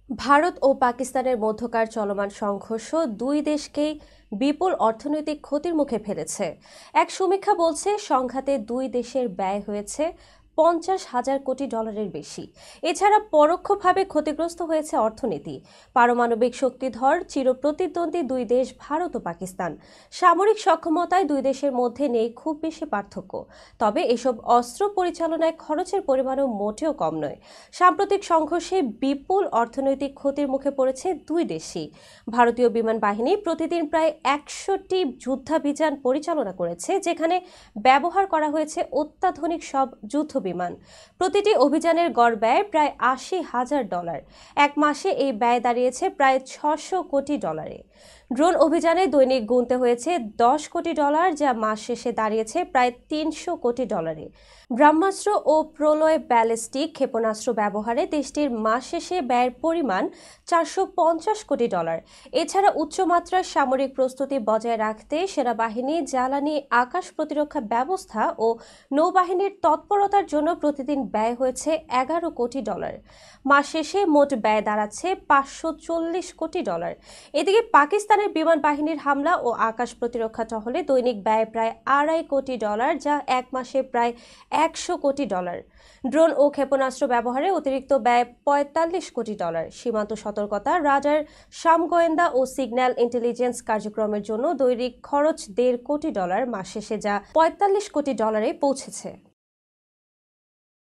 ভারত ও পাকিস্তানের মধ্যকার চলমান সংঘর্ষ দুই দেশকেই বিপুল অর্থনৈতিক ক্ষতির মুখে ফেলেছে। এক সমীক্ষা বলছে সংঘাতে দুই দেশের ব্যয় হয়েছে $50,000 কোটি বেশি। এছাড়া পরোক্ষভাবে ক্ষতিগ্রস্ত হয়েছে অর্থনীতি। পারমাণবিক শক্তিধর চিরপ্রতিদ্বন্দ্বী দুই দেশ ভারত ও পাকিস্তান। সামরিক সক্ষমতায় দুই দেশের মধ্যে নেই খুব বেশি পার্থক্য, তবে এসব অস্ত্র পরিচালনায় খরচের পরিমাণও মোটেও কম নয়। সাম্প্রতিক সংঘর্ষে বিপুল অর্থনৈতিক ক্ষতির মুখে পড়েছে দুই দেশই। ভারতীয় বিমান বাহিনী প্রতিদিন প্রায় 100টি যুদ্ধাভিযান পরিচালনা করেছে, যেখানে ব্যবহার করা হয়েছে অত্যাধুনিক সব যুদ্ধ বিমান। প্রতিটি অভিযানের গড় ব্যয় প্রায় $80,000। এক মাসে এই ব্যয় দাঁড়িয়েছে প্রায় $600 কোটি। ড্রোন অভিযানে দৈনিক গুনতে হয়েছে $10 কোটি, যা মাস শেষে দাঁড়িয়েছে প্রায় $300 কোটি। ব্রহ্মাস্ত্র ও প্রলয় ব্যালিস্টিক ক্ষেপণাস্ত্র ব্যবহারে দেশটির মাস শেষে ব্যয়ের পরিমাণ $450 কোটি। এছাড়া উচ্চমাত্রার সামরিক প্রস্তুতি বজায় রাখতে সেনাবাহিনী, জ্বালানি, আকাশ প্রতিরক্ষা ব্যবস্থা ও নৌবাহিনীর তৎপরতার জন্য প্রতিদিন ব্যয় হয়েছে $11 কোটি। মাস শেষে মোট ব্যয় দাঁড়াচ্ছে $540 কোটি। এদিকে পাকিস্তানের বিমান বাহিনীর হামলা ও আকাশ প্রতিরক্ষা টহলে দৈনিক ব্যয় প্রায় $2.5 কোটি, যা এক মাসে প্রায় $100 কোটি। ড্রোন ও ক্ষেপণাস্ত্র ব্যবহারে অতিরিক্ত ব্যয় $45 কোটি। সীমান্ত সতর্কতা, রাডার, সামগোয়েন্দা ও সিগন্যাল ইন্টেলিজেন্স কার্যক্রমের জন্য দৈনিক খরচ $1.5 কোটি, মাস শেষে যা $45 কোটি পৌঁছেছে।